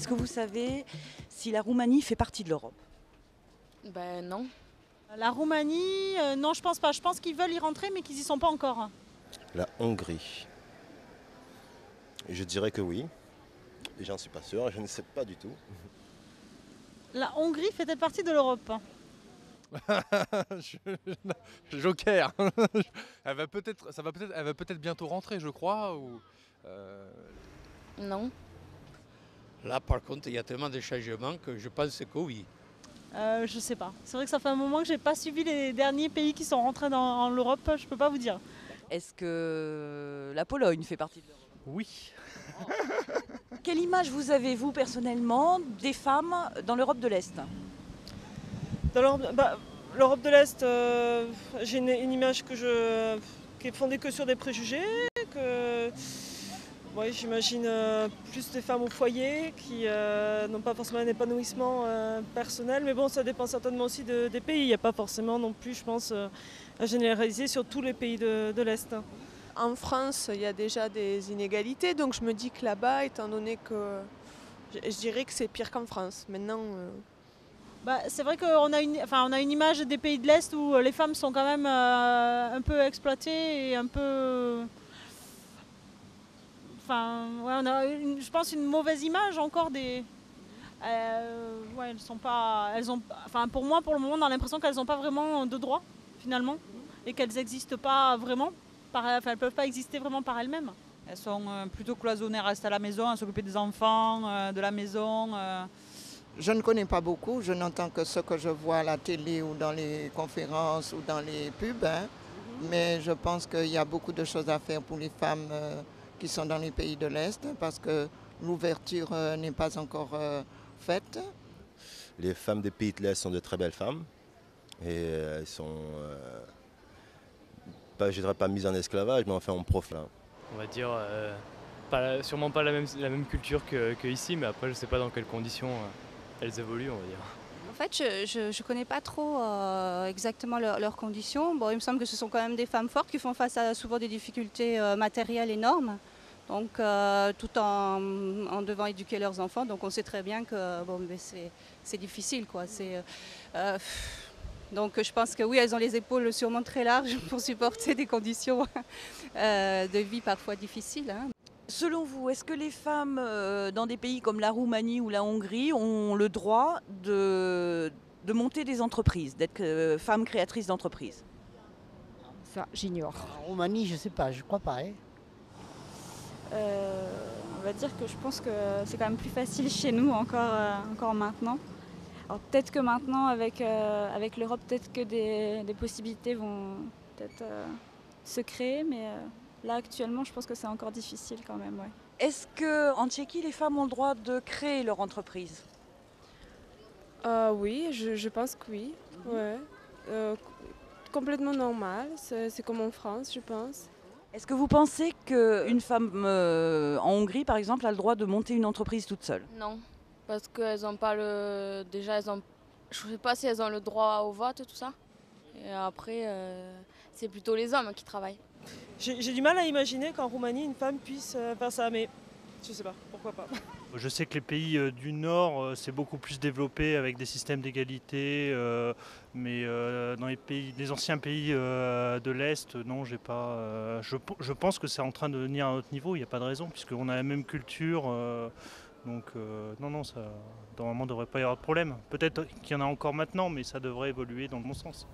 Est-ce que vous savez si la Roumanie fait partie de l'Europe? Ben non. La Roumanie, non je pense pas. Je pense qu'ils veulent y rentrer mais qu'ils y sont pas encore. La Hongrie. Je dirais que oui. Et j'en suis pas sûr, je ne sais pas du tout. La Hongrie fait-elle partie de l'Europe? Joker. Elle va peut-être bientôt rentrer, je crois. Non. Là, par contre, il y a tellement de changements que je pense que oui. Je sais pas. C'est vrai que ça fait un moment que j'ai pas suivi les derniers pays qui sont rentrés dans l'Europe. Je peux pas vous dire. Est-ce que la Pologne fait partie de l'Europe? Oui. Quelle image vous avez, vous, personnellement, des femmes dans l'Europe de l'Est? Dans l'Europe de l'Est, j'ai une image qui est fondée que sur des préjugés. Ouais, j'imagine plus des femmes au foyer qui n'ont pas forcément un épanouissement personnel. Mais bon, ça dépend certainement aussi des pays. Il n'y a pas forcément non plus, je pense, à généraliser sur tous les pays de l'Est. En France, il y a déjà des inégalités, donc je me dis que là-bas, étant donné que je dirais que c'est pire qu'en France. Maintenant, C'est vrai qu'on a une image des pays de l'Est où les femmes sont quand même un peu exploitées et un peu... on a, je pense, une mauvaise image encore des... elles sont pas... pour moi, pour le moment, on a l'impression qu'elles n'ont pas vraiment de droits, finalement, et qu'elles n'existent pas vraiment. Elles ne peuvent pas exister vraiment par elles-mêmes. Elles sont plutôt cloisonnées à rester à la maison, à s'occuper des enfants, de la maison. Je ne connais pas beaucoup, je n'entends que ce que je vois à la télé ou dans les conférences ou dans les pubs. Mais je pense qu'il y a beaucoup de choses à faire pour les femmes qui sont dans les pays de l'Est parce que l'ouverture n'est pas encore faite. Les femmes des pays de l'Est sont de très belles femmes. Et elles sont... je ne dirais pas mise en esclavage, mais enfin en profit. On va dire, sûrement pas la même culture que ici, mais après je ne sais pas dans quelles conditions elles évoluent, on va dire. En fait, je ne connais pas trop exactement leurs conditions. Bon, il me semble que ce sont quand même des femmes fortes qui font face à souvent des difficultés matérielles énormes, donc, tout en devant éduquer leurs enfants. Donc on sait très bien que c'est difficile, quoi. Donc je pense que oui, elles ont les épaules sûrement très larges pour supporter des conditions de vie parfois difficiles. Selon vous, est-ce que les femmes dans des pays comme la Roumanie ou la Hongrie ont le droit de monter des entreprises, d'être femmes créatrices d'entreprises? Ça, j'ignore. En Roumanie, je ne sais pas, je crois pas. On va dire que je pense que c'est quand même plus facile chez nous encore maintenant. Alors peut-être que maintenant, avec l'Europe, peut-être que des possibilités vont peut-être se créer, mais là actuellement, je pense que c'est encore difficile quand même. Ouais. Est-ce qu'en Tchéquie, les femmes ont le droit de créer leur entreprise? Oui, je pense que oui. Ouais. Complètement normal, c'est comme en France, je pense. Est-ce que vous pensez qu'une femme en Hongrie, par exemple, a le droit de monter une entreprise toute seule? Non, parce qu'elles n'ont pas le... Déjà, je ne sais pas si elles ont le droit au vote et tout ça. Et après, c'est plutôt les hommes qui travaillent. J'ai du mal à imaginer qu'en Roumanie, une femme puisse faire ça, mais je sais pas, pourquoi pas. Je sais que les pays du Nord, c'est beaucoup plus développé avec des systèmes d'égalité, mais dans les anciens pays de l'Est, non, j'ai pas. Je pense que c'est en train de venir à un autre niveau, il n'y a pas de raison, puisqu'on a la même culture. Donc non, ça normalement ne devrait pas y avoir de problème. Peut-être qu'il y en a encore maintenant, mais ça devrait évoluer dans le bon sens.